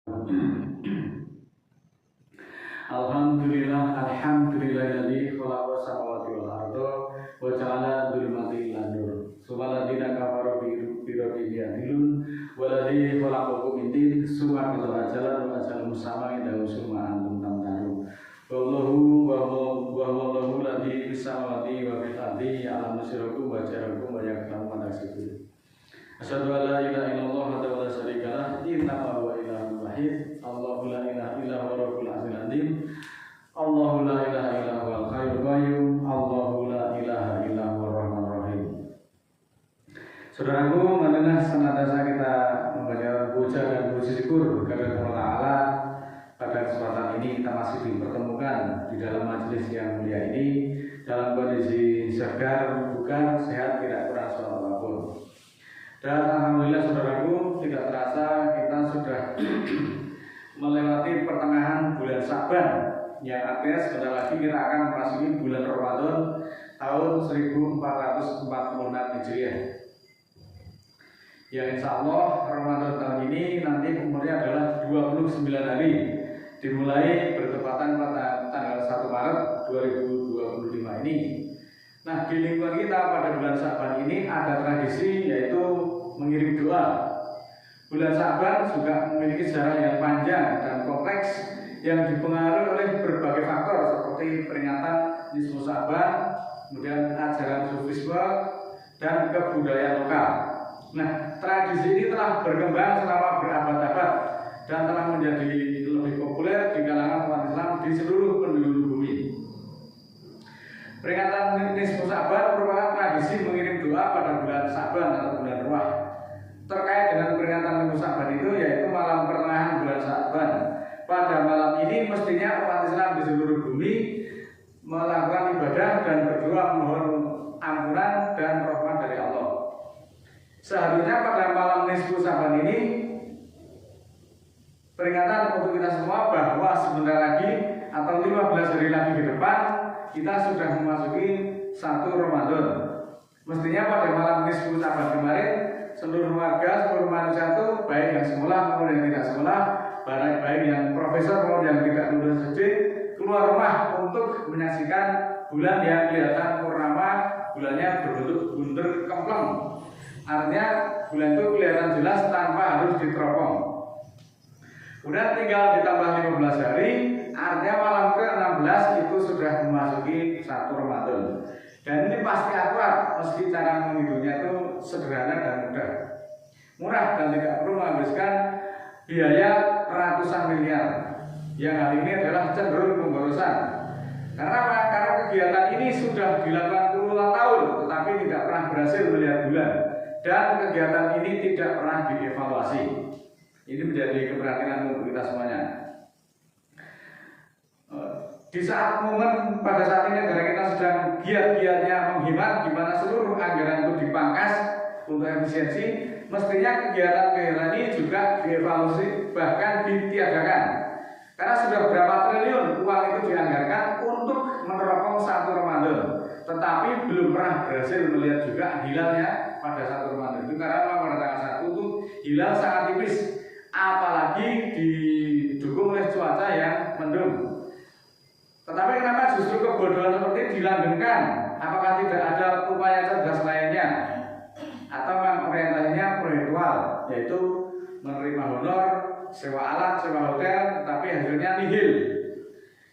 Alhamdulillahilladzi khalaqa samawati wal arda wa ja'ala dzulumati lan nur. Subhanalladzina kafaru bi rabbihim ya'dilun walladzi khalaqakum min tin summa qadara ajalan wa ajalun musamma inda summa antum tamtarun. Wallahu ladzi fis samawati wa fil ardi ya'lamu sirrakum wa jahrakum wa ya'lamu ma taksibun. Asyhadu an la ilaha illallah wa la syarika lah innahu huwa ilahul wahid. Allahu la ilaha illa huwa rabbul azizil azim. Allahu la ilaha illa huwal hayyul qayyum. Allahu la ilaha illa huwar rahmanur rahim. Saudaraku, marilah senantiasa kita membaca puja dan puji syukur kepada Allah Ta'ala. Pada kesempatan ini kita masih dipertemukan di dalam majelis yang mulia ini dalam kondisi segar, bugar, sehat, tidak kurang suatu apapun. Dan alhamdulillah saudaraku, tidak terasa kita sudah melewati pertengahan bulan Sa'ban, yang artinya sebentar lagi kita akan memasuki bulan Ramadan tahun 1446 Hijriah. Yang insya Allah Ramadan tahun ini nanti umurnya adalah 29 hari, dimulai bertepatan pada tanggal 1 Maret 2025 ini. Nah, di lingkungan kita pada bulan Sa'ban ini ada tradisi yaitu mengirim doa. Bulan Sa'ban juga memiliki sejarah yang panjang dan kompleks yang dipengaruhi oleh berbagai faktor seperti peringatan Nisfu Sa'ban, kemudian ajaran Sufisme dan kebudayaan lokal. Nah, tradisi ini telah berkembang selama berabad-abad dan telah menjadi lebih populer di kalangan umat Islam di seluruh penjuru bumi. Peringatan Nisfu Sa'ban merupakan tradisi mengirim doa pada bulan Sa'ban atau bulan Ruwah. Terkait dengan peringatan Nisfu Sa'ban itu yaitu malam pertengahan bulan Sa'ban. Pada malam ini mestinya umat Islam di seluruh bumi melakukan ibadah dan berdoa memohon ampunan dan rahmat dari Allah. Seharusnya pada malam Nisfu Sa'ban ini peringatan untuk kita semua bahwa sebentar lagi atau 15 hari lagi ke depan kita sudah memasuki 1 Ramadan. Mestinya pada malam Nisfu Sa'ban kemarin seluruh warga, seluruh manusia itu baik yang sekolah maupun yang tidak sekolah, baik yang profesor maupun yang tidak lulus SD, keluar rumah untuk menyaksikan bulan yang kelihatan purnama, bulannya berbentuk bunder kempleng. Artinya bulan itu kelihatan jelas tanpa harus diteropong. Kemudian tinggal ditambah 15 hari, artinya malam ke-16 itu sudah memasuki 1 Ramadan. Dan ini pasti akurat, meski cara menghitungnya itu sederhana dan mudah. Murah dan tidak perlu menghabiskan biaya ratusan miliar. Yang hal ini adalah cenderung pemborosan. Karena apa? Karena kegiatan ini sudah dilakukan puluhan tahun, tetapi tidak pernah berhasil melihat bulan. Dan kegiatan ini tidak pernah dievaluasi. Ini menjadi keperhatian untuk kita semuanya. Di saat momen pada saat ini negara kita sedang giat-giatnya menghemat, di mana seluruh anggaran itu dipangkas untuk efisiensi, mestinya kegiatan ini juga dievaluasi bahkan ditiadakan. Karena sudah berapa triliun uang itu dianggarkan untuk meneropong 1 Ramadan, tetapi belum pernah berhasil melihat juga hilalnya pada 1 Ramadan itu, karena pada tanggal 1 itu hilal sangat tipis, apalagi didukung oleh cuaca yang mendung. Tetapi kenapa justru kebodohan seperti ini dilanggengkan? Apakah tidak ada upaya cerdas lainnya? Atau memang orientasinya proyektual, yaitu menerima honor, sewa alat, sewa hotel, tapi hasilnya nihil.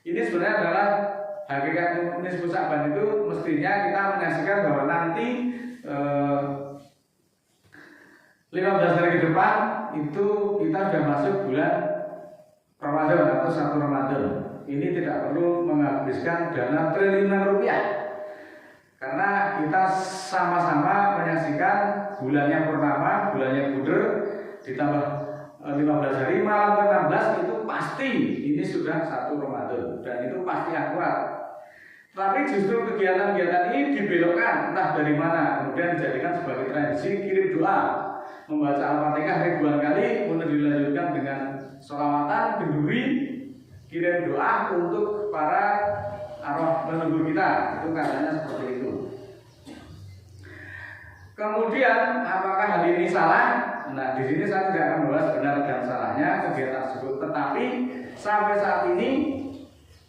Ini sebenarnya adalah hakikat Nisfu Sa'ban itu. Mestinya kita menyaksikan bahwa nanti 15 hari ke depan itu kita sudah masuk bulan Ramadan atau 1 Ramadan. Ini tidak perlu menghabiskan dana triliunan rupiah, karena kita sama-sama menyaksikan bulannya purnama, bulannya buder, ditambah 15 hari, malam ke-16 itu pasti ini sudah 1 Ramadan, dan itu pasti akurat. Tapi justru kegiatan-kegiatan ini dibelokkan entah dari mana, kemudian dijadikan sebagai tradisi kirim doa, membaca Al-Fatihah ribuan kali, kemudian dilanjutkan dengan sholawatan, genduri, kirim doa untuk para arwah leluhur kita. Itu katanya seperti itu. Kemudian apakah hal ini salah? Nah, di sini saya tidak akan membahas benar dan salahnya kegiatan tersebut, tetapi sampai saat ini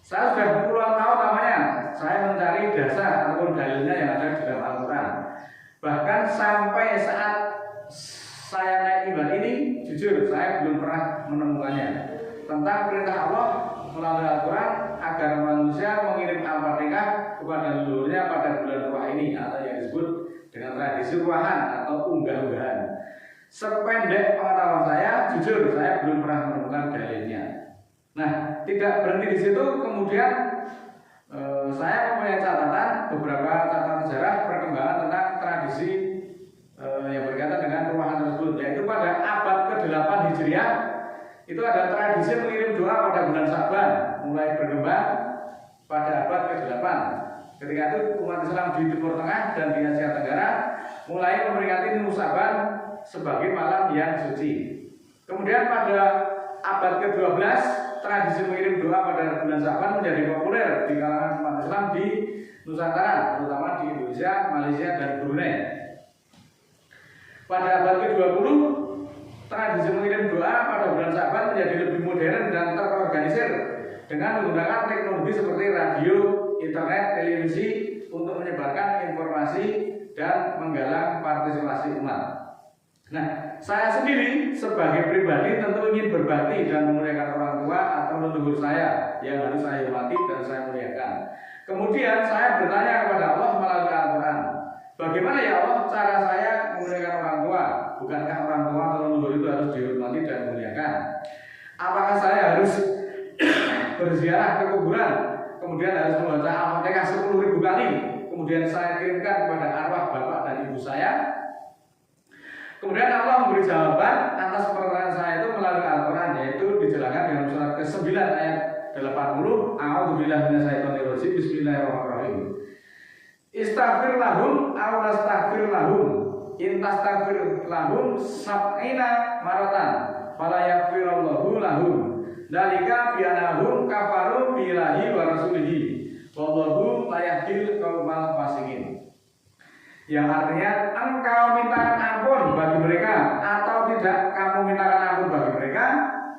saya sudah puluhan tahun namanya saya mencari dasar ataupun dalilnya yang ada di dalam Al-Quran. Bahkan sampai saat saya naik mimbar ini, jujur saya belum pernah menemukannya tentang perintah Allah melalui Al-Quran agar manusia mengirim Al-Fatihah kepada leluhurnya pada bulan Ruah ini, atau yang disebut dengan tradisi ruahan atau unggah-unggahan. Sependek pengetahuan saya, jujur saya belum pernah menemukan dalilnya. Nah, tidak berhenti di situ, kemudian saya mempunyai catatan, beberapa catatan sejarah perkembangan tentang tradisi yang berkaitan dengan ruahan tersebut, yaitu pada abad ke-8 Hijriah itu ada tradisi mengirim doa pada bulan Sa'ban, mulai berkembang pada abad ke-8. Ketika itu umat Islam di Timur Tengah dan di Asia Tenggara mulai memperingati Nisfu Sa'ban sebagai malam yang suci. Kemudian pada abad ke-12 tradisi mengirim doa pada bulan Sa'ban menjadi populer di kalangan umat Islam di Nusantara, terutama di Indonesia, Malaysia, dan Brunei. Pada abad ke-20 tradisi mengirim doa pada bulan Sa'ban menjadi lebih modern dan terorganisir dengan menggunakan teknologi seperti radio, internet, televisi untuk menyebarkan informasi dan menggalang partisipasi umat. Nah, saya sendiri sebagai pribadi tentu ingin berbakti dan memuliakan orang tua atau leluhur saya yang harus saya hormati dan saya muliakan. Kemudian saya bertanya kepada Allah melalui Al-Quran, bagaimana ya Allah cara saya memuliakan orang tua? Bukankah orang tua atau leluhur itu harus dihormati dan dimuliakan? Apakah saya harus berziarah ke kuburan, kemudian harus membaca Al-Fatihah 10.000 kali, kemudian saya kirimkan kepada arwah bapak dan ibu saya? Kemudian Allah memberi jawaban atas pertanyaan saya itu melalui Al-Quran, yaitu dijelaskan dalam surat ke-9 ayat 80. A'udzubillahi minasyaitonirrajim. Bismillahirrahmanirrahim. Istaghfir lahum aw nastaghfir lahum in tastaghfir lahum sab'ina maratan fala yaghfirullahu lahum dzalika bi'annahum kafaru billahi wa rasulihi wallahu la yahdil qaumal fasiqin. Yang artinya engkau mintakan ampun bagi mereka atau tidak kamu mintakan ampun bagi mereka.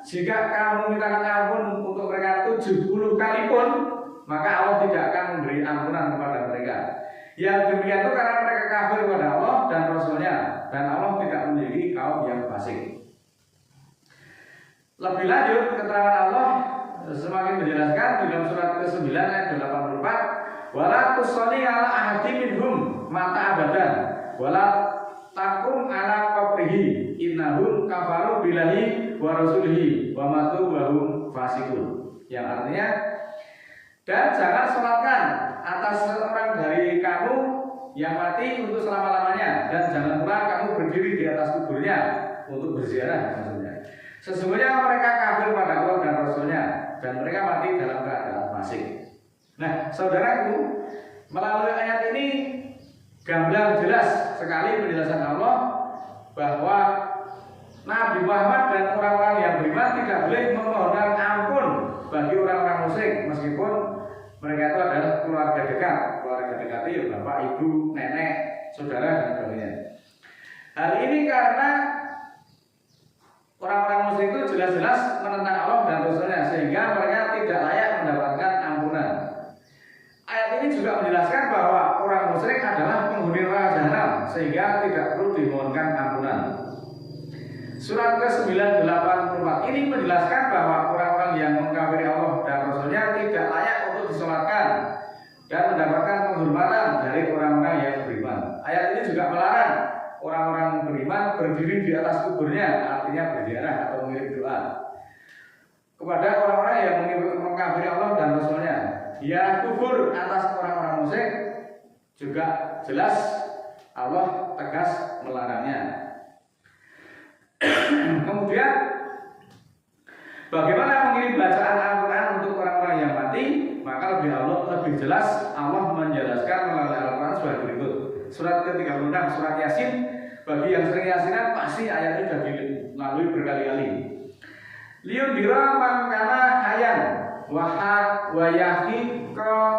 Jika kamu mintakan ampun untuk mereka 70 kali pun, maka Allah tidak akan memberi ampunan kepada mereka. Yang demikian itu karena mereka kafir kepada Allah dan Rasulnya, dan Allah tidak memiliki kaum yang fasik. Lebih lanjut, keterangan Allah semakin menjelaskan di dalam surat ke-9 ayat 84, wala tusalli ala ahadin minhum mata abadan wala takum ala qabrihi innahum kafaru billahi wa rasulihi wa matu wa hum fasiqun. Yang artinya, dan jangan sholatkan atas seorang dari kamu yang mati untuk selama-lamanya, dan jangan pula kamu berdiri di atas kuburnya untuk berziarah maksudnya. Sesungguhnya mereka kafir pada Allah dan Rasulnya, dan mereka mati dalam keadaan fasik. Nah, saudaraku, melalui ayat ini gamblang jelas sekali penjelasan Allah bahwa Nabi Muhammad dan orang-orang yang beriman tidak boleh memohonkan ampun bagi orang-orang musyrik, meskipun mereka itu adalah keluarga dekat. Keluarga dekat itu bapak, ibu, nenek, saudara, dan sebagainya. Hal ini karena orang-orang musyrik itu jelas-jelas menentang Allah dan Rasulnya, sehingga mereka tidak layak mendapatkan ampunan. Ayat ini juga menjelaskan bahwa orang musyrik adalah penghuni neraka jahanam, sehingga tidak perlu dimohonkan ampunan. Surat ke-984 ini menjelaskan bahwa orang-orang yang mengkafiri Allah dan Rasulnya tidak layak untuk disolatkan dan mendapatkan penghormatan dari orang-orang yang beriman. Ayat ini juga melarang orang-orang beriman berdiri di atas kuburnya, artinya berziarah atau mengirim doa kepada orang-orang yang mengkafiri Allah dan Rasulnya. Ya, kubur atas orang-orang musyrik juga jelas Allah tegas melarangnya. Kemudian bagaimana mengirim bacaan Al-Quran untuk orang-orang yang mati? Maka lebih jelas Allah menjelaskan melalui Al-Quran sebagai berikut. Surat ke-36, surat Yasin. Bagi yang sering Yasinan pasti ayat ini sudah dilalui berkali-kali. Liundira mangkana hayan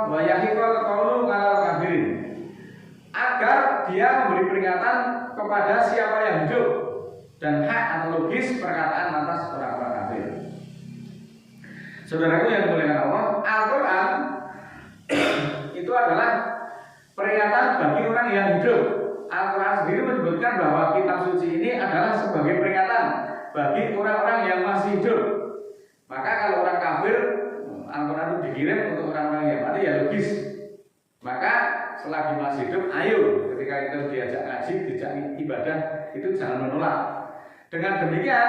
wayahiqal qaulu alal kafirin, agar dia memberi peringatan kepada siapa yang hidup dan hak atau logis perkataan atas orang-orang kafir. Saudaraku yang dimuliakan Allah, Al-Quran itu adalah peringatan bagi orang yang hidup. Al-Quran sendiri menyebutkan bahwa kitab suci ini adalah sebagai peringatan bagi orang-orang yang masih hidup. Maka kalau orang kafir, Al-Quran itu dikirim untuk orang-orang yang mati, ya logis. Maka selagi masih hidup, ayo ketika kita diajak ngaji, diajak ibadah, itu jangan menolak. Dengan demikian,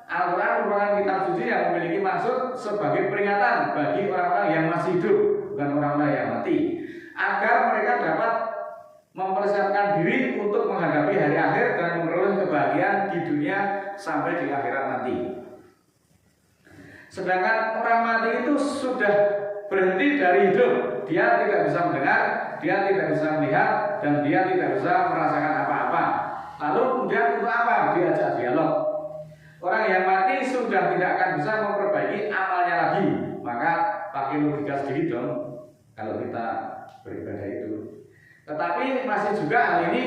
Al-Quran merupakan kitab suci yang memiliki maksud sebagai peringatan bagi orang-orang yang masih hidup, bukan orang-orang yang mati, agar mereka dapat mempersiapkan diri untuk menghadapi hari akhir dan memperoleh kebahagiaan di dunia sampai di akhirat nanti. Sedangkan orang mati itu sudah berhenti dari hidup, dia tidak bisa mendengar, dia tidak bisa melihat, dan dia tidak bisa merasakan apa-apa. Lalu kemudian untuk apa? Diajak dialog. Orang yang mati sudah tidak akan bisa memperbaiki amalnya lagi. Maka pakai logika sedikit dong kalau kita beribadah itu. Tetapi masih juga hal ini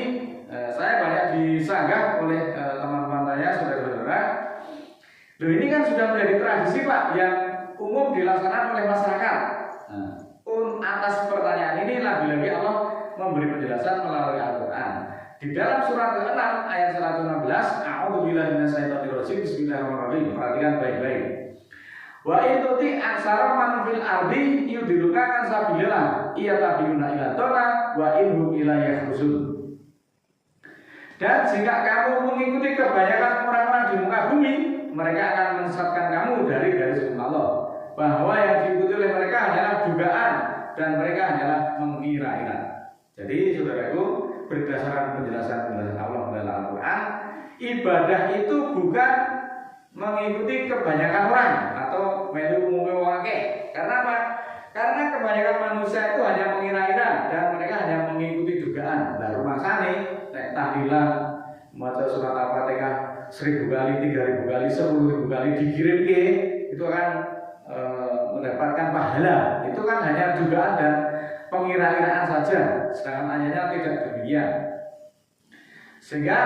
saya banyak disanggah oleh teman-teman saya, saudara-saudara. Loh, ini kan sudah menjadi tradisi Pak yang umum dilaksanakan oleh masyarakat. Atas pertanyaan ini lagi-lagi Allah memberi penjelasan melalui Al-Quran. Di dalam surat ke-6 ayat 116, A'udzubillahi minasyaitonir rajim, bismillahirrahmanirrahim. Perhatikan baik-baik. Wa in tuti aksara man fil ardi yudilluka an sabilillah iyatabiuna ila dhanna wa inhum ila yakhrusun. Dan jika kamu mengikuti kebanyakan orang-orang di muka bumi, mereka akan menyesatkan kamu dari garis hukum Allah, bahwa yang diikuti oleh mereka hanyalah dugaan dan mereka hanyalah mengira-ira. Jadi saudaraku, berdasarkan penjelasan Allah dalam Al-Quran, ibadah itu bukan mengikuti kebanyakan orang atau melu umumnya wake. Karena apa? Karena kebanyakan manusia itu hanya mengira-ira dan mereka hanya mengikuti dugaan. Nah, rumah sana nek tahlilan maca surat Al-Fatihah 1000 kali, 3000 kali, 10.000 kali dikirim ke, itu akan mendapatkan pahala. Itu kan hanya dugaan dan pengira-iraan saja. Sedangkan ayatnya tidak demikian. Sehingga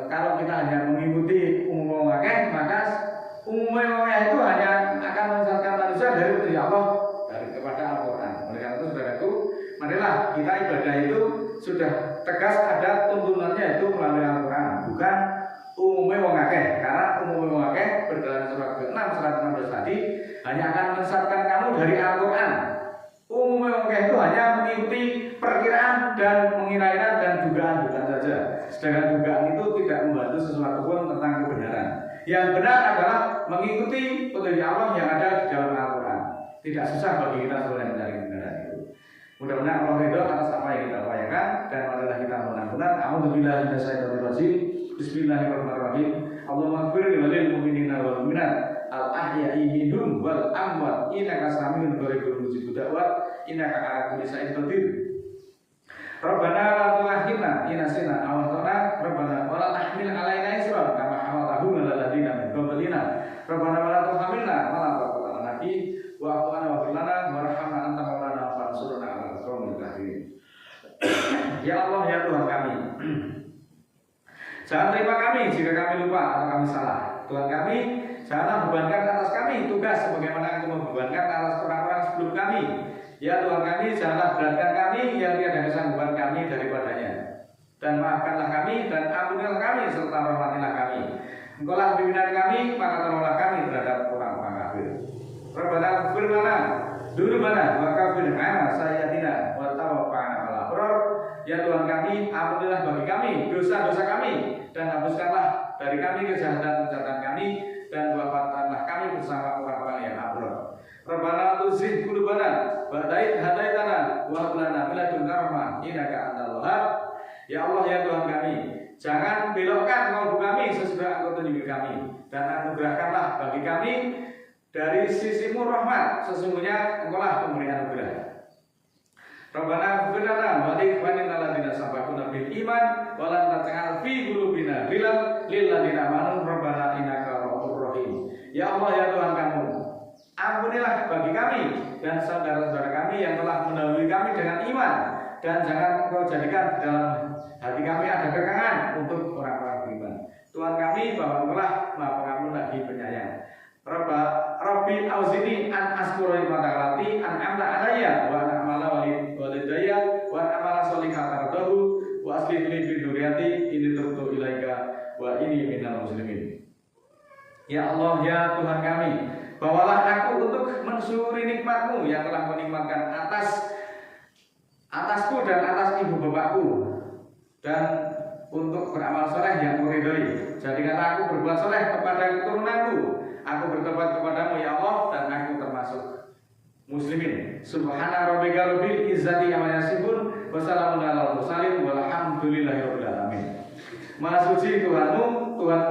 kalau kita hanya mengikuti umum wakil, maka umum wakil itu hanya akan menyesatkan manusia dari Allah, dari kepada Al-Quran. Oleh karena itu saudaraku, marilah kita ibadah itu sudah tegas ada tuntunannya itu melalui Al-Quran, bukan umumnya wakil. Karena umumnya wakil berdasarkan surat ke-6 surat 16 tadi hanya akan menyesatkan kamu dari Al-Quran. Umumnya wakil itu hanya mengikuti perkiraan dan mengira-ira dan dugaan-dugaan saja. Sedangkan dugaan itu tidak membantu sesuatu pun tentang kebenaran. Yang benar adalah mengikuti petunjuk Allah yang ada di dalam Al-Quran. Tidak susah bagi kita sebenarnya mencari kebenaran itu. Mudah-mudahan Allah ridho atas apa yang kita upayakan dan marilah kita benar-benar. A'udzubillahi minasyaitonir rajim. Bismillahirrahmanirrahim. Allahumma ighfir lil mu'minina wal mu'minat al-ahya'i minhum wal amwat innaka samiun qaribun mujibud da'wat innaka 'ala kulli syai'in qadir. Rabbana la tu'akhidna in nasina aw akhtana Rabbana wa la tahmil 'alaina isran kama hamaltahu 'alal ladzina min qablina Rabbana wa la tuhammilna ma la taqata lana bihi wa'fu 'anna waghfir lana warhamna anta maulana fansurna 'alal qaumil kafirin. Ya Allah, ya Tuhan kami, jangan terima kami jika kami lupa atau kami salah. Tuhan kami, janganlah bebankan atas kami tugas sebagaimana Engkau membebankan atas orang-orang sebelum kami. Ya Tuhan kami, janganlah beratkan kami yang tiada kesanggupan kami daripadanya. Dan maafkanlah kami dan ampunilah kami serta rahmatilah kami. Engkaulah pimpinan kami, maka tolonglah kami terhadap orang-orang kafir. Rabbana ighfir lana dzunubana wa kaffir 'anna sayyi'atina wa tawaffana 'alal abrar. Ya Tuhan kami, ampunilah bagi kami dosa-dosa kami dan hapuskanlah dari kami kejahatan-kejahatan kami dan wafatkanlah kami bersama orang-orang yang abrar. Rabbana tuzigh qulubana ba'da idh hadaitana wa hab lana min ladunka rahmah innaka antal wahhab. Ya Allah, ya Tuhan kami, jangan belokkan kalbu kami sesudah Engkau tunjuki kami dan anugerahkanlah bagi kami dari sisimu rahmat, sesungguhnya Engkaulah pemberi anugerah. Rabbana ighfir lana wa li ikhwanina alladziina sabaquna bil iman wa la taj'al fi qulubina ghillan lil ladziina amanu rabbana innaka ra'ufur rahim. Ya Allah, ya Tuhan kamu, ampunilah bagi kami dan saudara-saudara kami yang telah mendahului kami dengan iman, dan jangan Engkau jadikan di dalam hati kami ada kekangan untuk orang-orang beriman. Tuhan kami bahwa Engkaulah Maha Pengampun lagi penyayang. Rabbi auzini an askura nikmatalati an amla alayya wa an amala walidayya wa an amala sholihan tardahu wa aslih li fi dzurriyyati inni tubtu ilaika wa inni minal muslimin. Ya Allah, ya Tuhan kami, bawalah aku untuk mensyukuri nikmat-Mu yang telah menikmatkan atasku dan atas ibu bapakku, dan untuk beramal soleh yang Kau ridhoi. Jadikanlah aku berbuat soleh kepada keturunanku. Aku bertobat kepadamu ya Allah, dan aku termasuk muslimin. Subhana rabbika rabbil izzati amma yasifun wa salamun alal mursalin walhamdulillahi rabbil alamin. Maha suci Tuhanmu, Tuhan